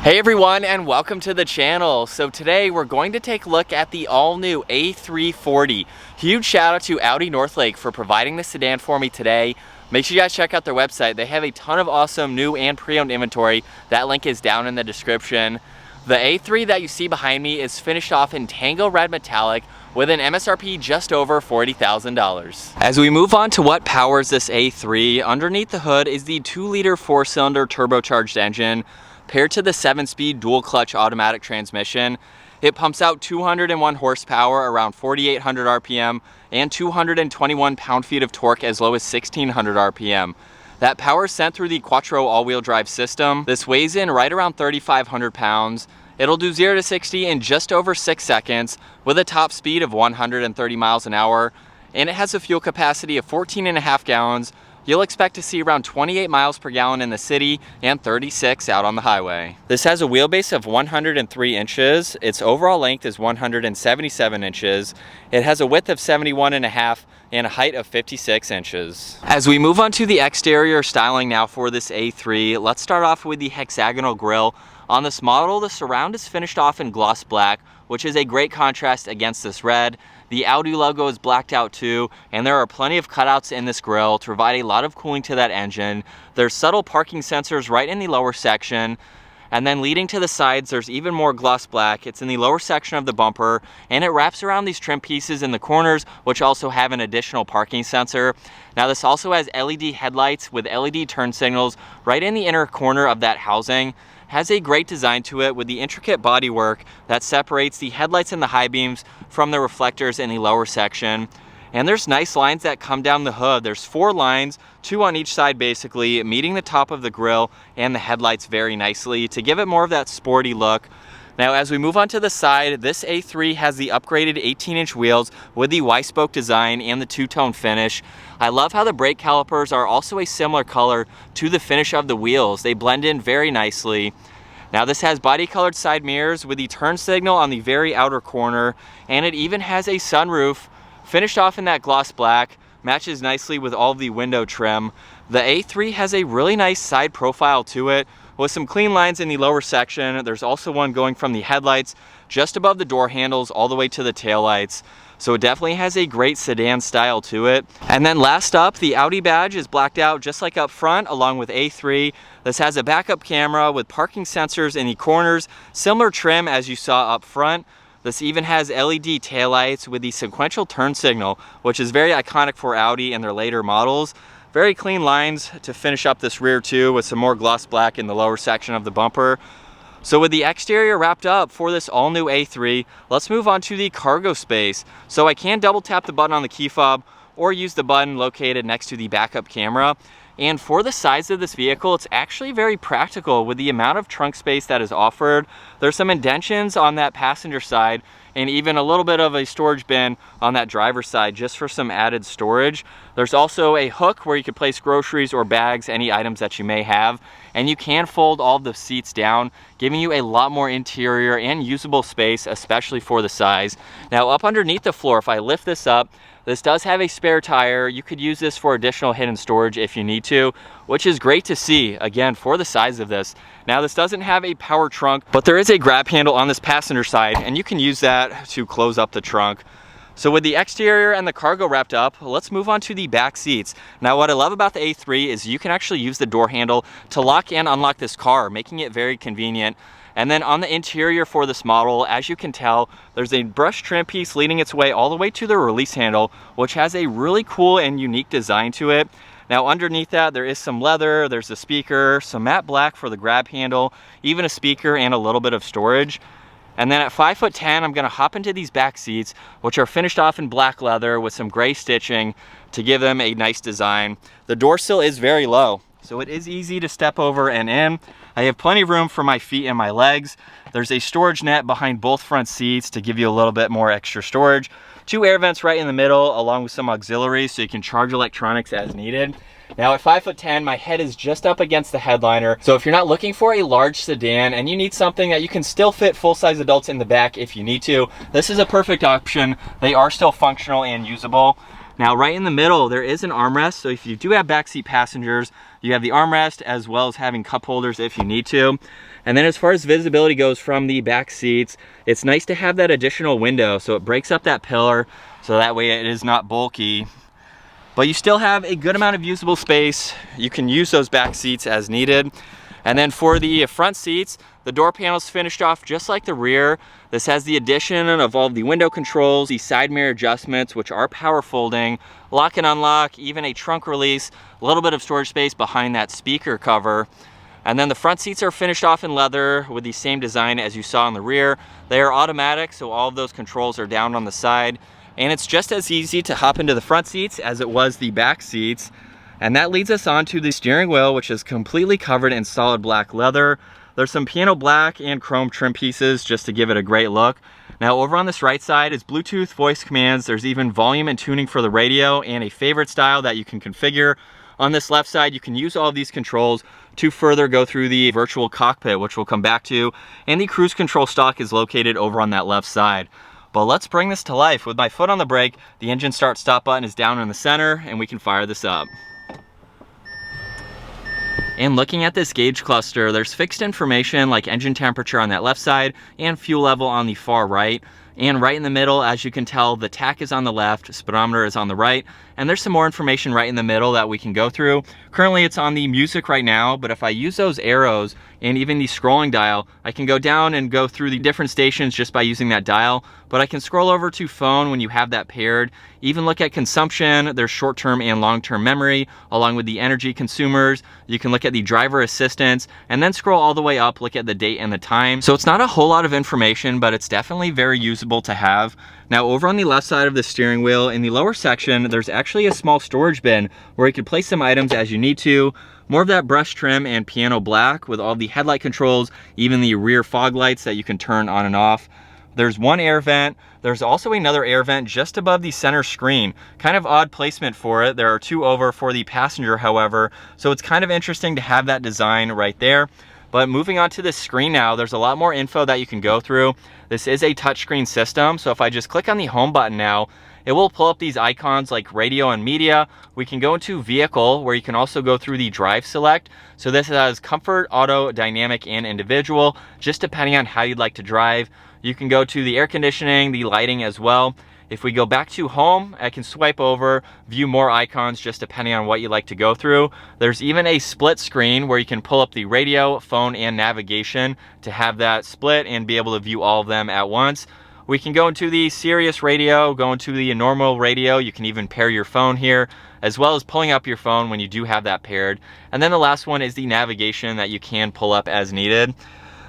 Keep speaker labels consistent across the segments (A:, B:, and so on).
A: Hey everyone, and welcome to the channel. So today we're going to take a look at the all-new A340. Huge shout out to Audi Northlake for providing this sedan for me today. Make sure you guys check out their website. They have a ton of awesome new and pre-owned inventory. That link is down in the description. The A3 that you see behind me is finished off in Tango Red Metallic with an MSRP just over $40,000. As we move on to what powers this A3, underneath the hood is the 2-liter 4-cylinder turbocharged engine. Paired to the 7-speed dual clutch automatic transmission, it pumps out 201 horsepower around 4,800 RPM and 221 pound-feet of torque as low as 1,600 RPM. That power is sent through the Quattro all-wheel drive system. This weighs in right around 3,500 pounds. It'll do 0 to 60 in just over 6 seconds with a top speed of 130 miles an hour, and it has a fuel capacity of 14.5 gallons. You'll expect to see around 28 miles per gallon in the city and 36 out on the highway. This has a wheelbase of 103 inches. Its overall length is 177 inches. It has a width of 71.5 and a height of 56 inches. As we move on to the exterior styling now for this A3, let's start off with the hexagonal grille. On this model, the surround is finished off in gloss black, which is a great contrast against this red. The Audi logo is blacked out too, and there are plenty of cutouts in this grille to provide a lot of cooling to that engine. There's subtle parking sensors right in the lower section, and then leading to the sides, there's even more gloss black. It's in the lower section of the bumper, and it wraps around these trim pieces in the corners, which also have an additional parking sensor. Now this also has LED headlights with LED turn signals right in the inner corner of that housing. Has a great design to it with the intricate bodywork that separates the headlights and the high beams from the reflectors in the lower section. And there's nice lines that come down the hood. There's 4 lines, 2 on each side basically, meeting the top of the grille and the headlights very nicely to give it more of that sporty look. Now as we move on to the side, this A3 has the upgraded 18-inch wheels with the Y-spoke design and the 2-tone finish. I love how the brake calipers are also a similar color to the finish of the wheels. They blend in very nicely. Now this has body colored side mirrors with the turn signal on the very outer corner, and it even has a sunroof finished off in that gloss black. Matches nicely with all of the window trim. The A3 has a really nice side profile to it with some clean lines in the lower section. There's also one going from the headlights just above the door handles all the way to the taillights. So it definitely has a great sedan style to it. And then last up, the Audi badge is blacked out just like up front along with A3. This has a backup camera with parking sensors in the corners, similar trim as you saw up front. This even has LED taillights with the sequential turn signal, which is very iconic for Audi and their later models. Very clean lines to finish up this rear too, with some more gloss black in the lower section of the bumper. So with the exterior wrapped up for this all new A3, let's move on to the cargo space. So I can double tap the button on the key fob or use the button located next to the backup camera. And for the size of this vehicle, it's actually very practical with the amount of trunk space that is offered. There's some indentions on that passenger side and even a little bit of a storage bin on that driver's side just for some added storage. There's also a hook where you could place groceries or bags, any items that you may have. And you can fold all of the seats down, giving you a lot more interior and usable space, especially for the size. Now up underneath the floor, if I lift this up, this does have a spare tire. You could use this for additional hidden storage if you need to, which is great to see, again, for the size of this. Now this doesn't have a power trunk, but there is a grab handle on this passenger side, and you can use that to close up the trunk. So with the exterior and the cargo wrapped up, let's move on to the back seats. Now what I love about the A3 is you can actually use the door handle to lock and unlock this car, making it very convenient. And then on the interior for this model, as you can tell, there's a brushed trim piece leading its way all the way to the release handle, which has a really cool and unique design to it. Now underneath that, there is some leather, there's a speaker, some matte black for the grab handle, even a speaker and a little bit of storage. And then at 5'10", I'm gonna hop into these back seats, which are finished off in black leather with some gray stitching to give them a nice design. The door sill is very low, so it is easy to step over and in. I have plenty of room for my feet and my legs. There's a storage net behind both front seats to give you a little bit more extra storage. 2 air vents right in the middle, along with some auxiliaries so you can charge electronics as needed. Now at 5'10", my head is just up against the headliner. So if you're not looking for a large sedan and you need something that you can still fit full-size adults in the back if you need to, this is a perfect option. They are still functional and usable. Now right in the middle, there is an armrest. So if you do have backseat passengers, you have the armrest as well as having cup holders if you need to. And then as far as visibility goes from the back seats, it's nice to have that additional window so it breaks up that pillar so that way it is not bulky. But you still have a good amount of usable space. You can use those back seats as needed. And then for the front seats, the door panel's finished off just like the rear. This has the addition of all the window controls, the side mirror adjustments, which are power folding, lock and unlock, even a trunk release, a little bit of storage space behind that speaker cover. And then the front seats are finished off in leather with the same design as you saw in the rear. They are automatic, so all of those controls are down on the side. And it's just as easy to hop into the front seats as it was the back seats. And that leads us on to the steering wheel, which is completely covered in solid black leather. There's some piano black and chrome trim pieces just to give it a great look. Now over on this right side is Bluetooth voice commands. There's even volume and tuning for the radio and a favorite style that you can configure. On this left side, you can use all of these controls to further go through the virtual cockpit, which we'll come back to. And the cruise control stalk is located over on that left side. But let's bring this to life. With my foot on the brake, the engine start stop button is down in the center and we can fire this up. And looking at this gauge cluster, there's fixed information like engine temperature on that left side and fuel level on the far right. And right in the middle, as you can tell, the tach is on the left, speedometer is on the right, and there's some more information right in the middle that we can go through. Currently it's on the music right now, but if I use those arrows and even the scrolling dial, I can go down and go through the different stations just by using that dial, but I can scroll over to phone when you have that paired, even look at consumption, there's short-term and long-term memory, along with the energy consumers. You can look at the driver assistance, and then scroll all the way up, look at the date and the time. So it's not a whole lot of information, but it's definitely very usable to have. Now over on the left side of the steering wheel, in the lower section, there's actually a small storage bin where you can place some items as you need to. More of that brush trim and piano black with all the headlight controls, even the rear fog lights that you can turn on and off. There's one air vent. There's also another air vent just above the center screen. Kind of odd placement for it. There are two over for the passenger, however, so it's kind of interesting to have that design right there. But moving on to the screen now, there's a lot more info that you can go through. This is a touchscreen system, so if I just click on the home button now, it will pull up these icons like radio and media. We can go into vehicle, where you can also go through the drive select. So this has comfort, auto, dynamic, and individual, just depending on how you'd like to drive. You can go to the air conditioning, the lighting as well. If we go back to home, I can swipe over, view more icons just depending on what you like to go through. There's even a split screen where you can pull up the radio, phone, and navigation to have that split and be able to view all of them at once. We can go into the Sirius radio, go into the normal radio. You can even pair your phone here, as well as pulling up your phone when you do have that paired. And then the last one is the navigation that you can pull up as needed.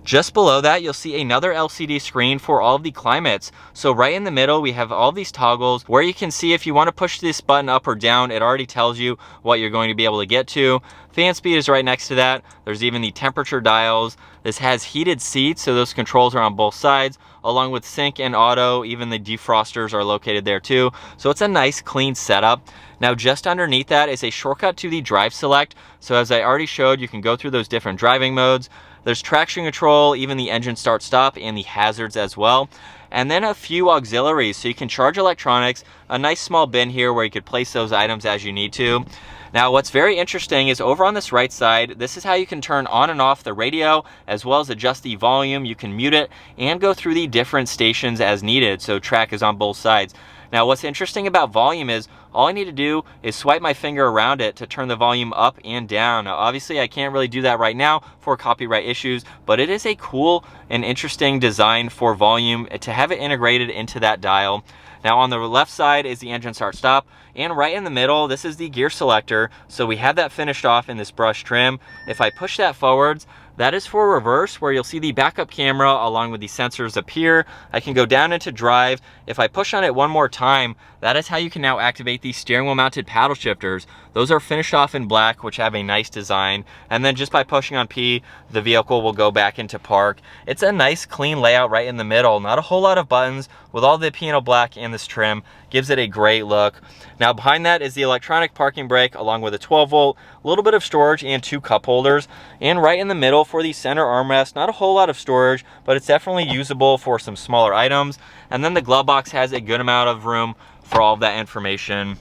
A: Just below that, you'll see another LCD screen for all of the climates. So right in the middle, we have all these toggles where you can see if you want to push this button up or down, it already tells you what you're going to be able to get to. Fan speed is right next to that. There's even the temperature dials. This has heated seats, so those controls are on both sides, along with sync and auto. Even the defrosters are located there too. So it's a nice clean setup. Now just underneath that is a shortcut to the drive select. So as I already showed, you can go through those different driving modes. There's traction control, even the engine start stop, and the hazards as well. And then a few auxiliaries, so you can charge electronics, a nice small bin here where you could place those items as you need to. Now what's very interesting is over on this right side, this is how you can turn on and off the radio, as well as adjust the volume. You can mute it and go through the different stations as needed, so track is on both sides. Now what's interesting about volume is all I need to do is swipe my finger around it to turn the volume up and down. Now obviously I can't really do that right now for copyright issues, but it is a cool and interesting design for volume to have it integrated into that dial. Now on the left side is the engine start stop, and right in the middle, this is the gear selector. So we have that finished off in this brush trim. If I push that forwards, that is for reverse, where you'll see the backup camera along with the sensors appear. I can go down into drive. If I push on it one more time, that is how you can now activate these steering wheel mounted paddle shifters. Those are finished off in black, which have a nice design. And then just by pushing on P, the vehicle will go back into park. It's a nice clean layout right in the middle. Not a whole lot of buttons. With all the piano black and this trim, gives it a great look. Now behind that is the electronic parking brake along with a 12 volt, a little bit of storage and two cup holders. And right in the middle for the center armrest, not a whole lot of storage, but it's definitely usable for some smaller items. And then the glove box has a good amount of room for all of that information.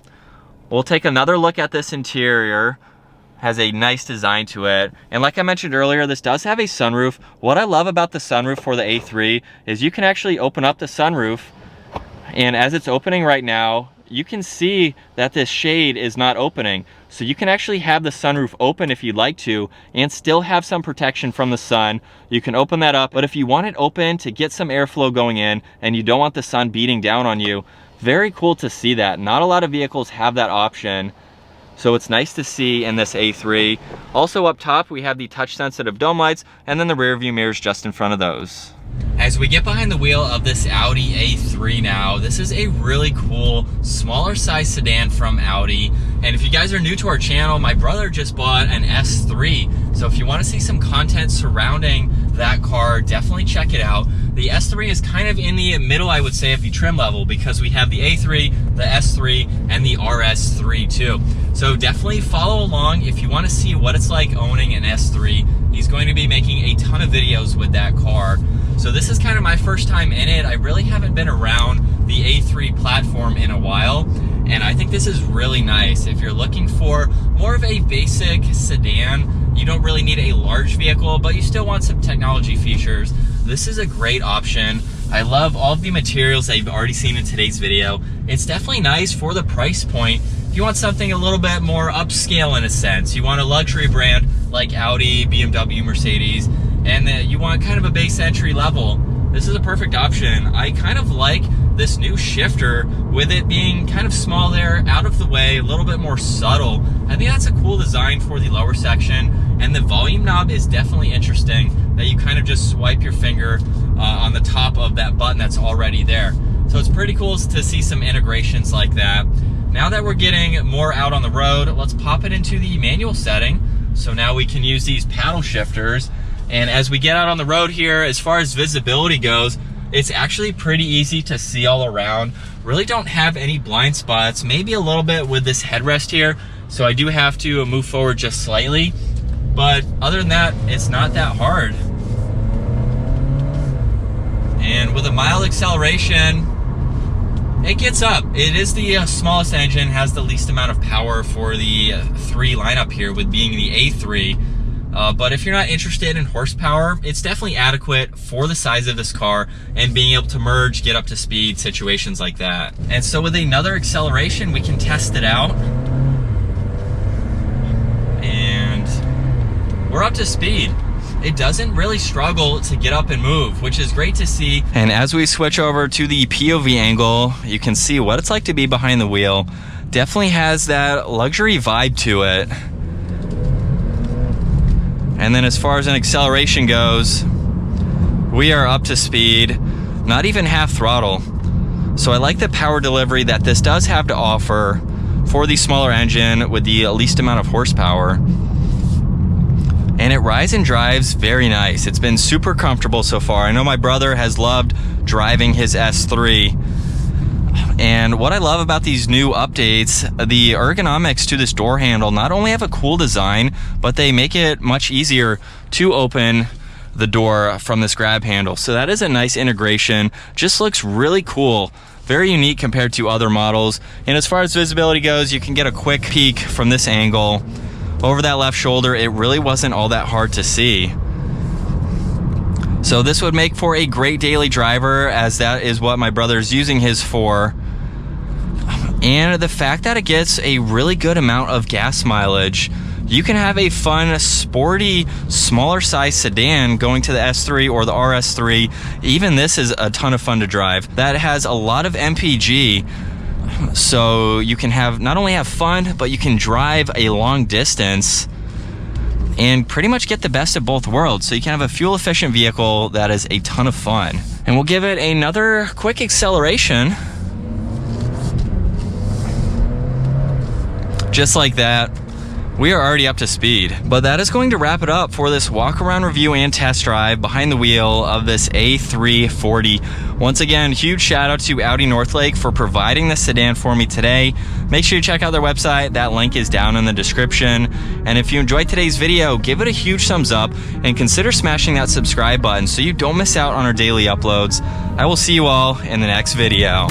A: We'll take another look at this interior. Has a nice design to it. And like I mentioned earlier, this does have a sunroof. What I love about the sunroof for the A3 is you can actually open up the sunroof, and as it's opening right now, you can see that this shade is not opening. So you can actually have the sunroof open if you'd like to and still have some protection from the sun. You can open that up, but if you want it open to get some airflow going in and you don't want the sun beating down on you, very cool to see that. Not a lot of vehicles have that option. So it's nice to see in this A3. Also up top, we have the touch sensitive dome lights and then the rear view mirrors just in front of those. As we get behind the wheel of this Audi A3 now, this is a really cool, smaller size sedan from Audi. And if you guys are new to our channel, my brother just bought an S3. So if you want to see some content surrounding that car, definitely check it out. The S3 is kind of in the middle, I would say, of the trim level because we have the A3, the S3, and the RS3 too. So definitely follow along if you want to see what it's like owning an S3. He's going to be making a ton of videos with that car. So this is kind of my first time in it. I really haven't been around the A3 platform in a while, and I think this is really nice. If you're looking for more of a basic sedan, you don't really need a large vehicle, but you still want some technology features, this is a great option. I love all of the materials that you've already seen in today's video. It's definitely nice for the price point. If you want something a little bit more upscale in a sense, you want a luxury brand like Audi, BMW, Mercedes, and you want kind of a base entry level, this is a perfect option. I kind of like this new shifter with it being kind of small there, out of the way, a little bit more subtle. I think that's a cool design for the lower section, and the volume knob is definitely interesting that you kind of just swipe your finger on the top of that button that's already there. So it's pretty cool to see some integrations like that. Now that we're getting more out on the road, let's pop it into the manual setting. So now we can use these paddle shifters. And as we get out on the road here, as far as visibility goes, it's actually pretty easy to see all around. Really don't have any blind spots, maybe a little bit with this headrest here. So I do have to move forward just slightly. But other than that, it's not that hard. And with a mild acceleration, it gets up. It is the smallest engine, has the least amount of power for the 3 lineup here with being the A3. But if you're not interested in horsepower, it's definitely adequate for the size of this car and being able to merge, get up to speed, situations like that. And so with another acceleration, we can test it out. And we're up to speed. It doesn't really struggle to get up and move, which is great to see. And as we switch over to the POV angle, you can see what it's like to be behind the wheel. Definitely has that luxury vibe to it. And then as far as an acceleration goes, we are up to speed, not even half throttle. So I like the power delivery that this does have to offer for the smaller engine with the least amount of horsepower. And it rides and drives very nice. It's been super comfortable so far. I know my brother has loved driving his S3. And what I love about these new updates, the ergonomics to this door handle not only have a cool design, but they make it much easier to open the door from this grab handle. So that is a nice integration. Just looks really cool. Very unique compared to other models. And as far as visibility goes, you can get a quick peek from this angle. Over that left shoulder, it really wasn't all that hard to see. So this would make for a great daily driver, as that is what my brother's using his for. And the fact that it gets a really good amount of gas mileage, you can have a fun, sporty, smaller size sedan going to the S3 or the RS3. Even this is a ton of fun to drive. That has a lot of MPG, so you can have not only have fun, but you can drive a long distance and pretty much get the best of both worlds. So you can have a fuel efficient vehicle that is a ton of fun. And we'll give it another quick acceleration. Just like that, we are already up to speed. But that is going to wrap it up for this walk around review and test drive behind the wheel of this A340. Once again, huge shout out to Audi Northlake for providing this sedan for me today. Make sure you check out their website. That link is down in the description. And if you enjoyed today's video, give it a huge thumbs up and consider smashing that subscribe button so you don't miss out on our daily uploads. I will see you all in the next video.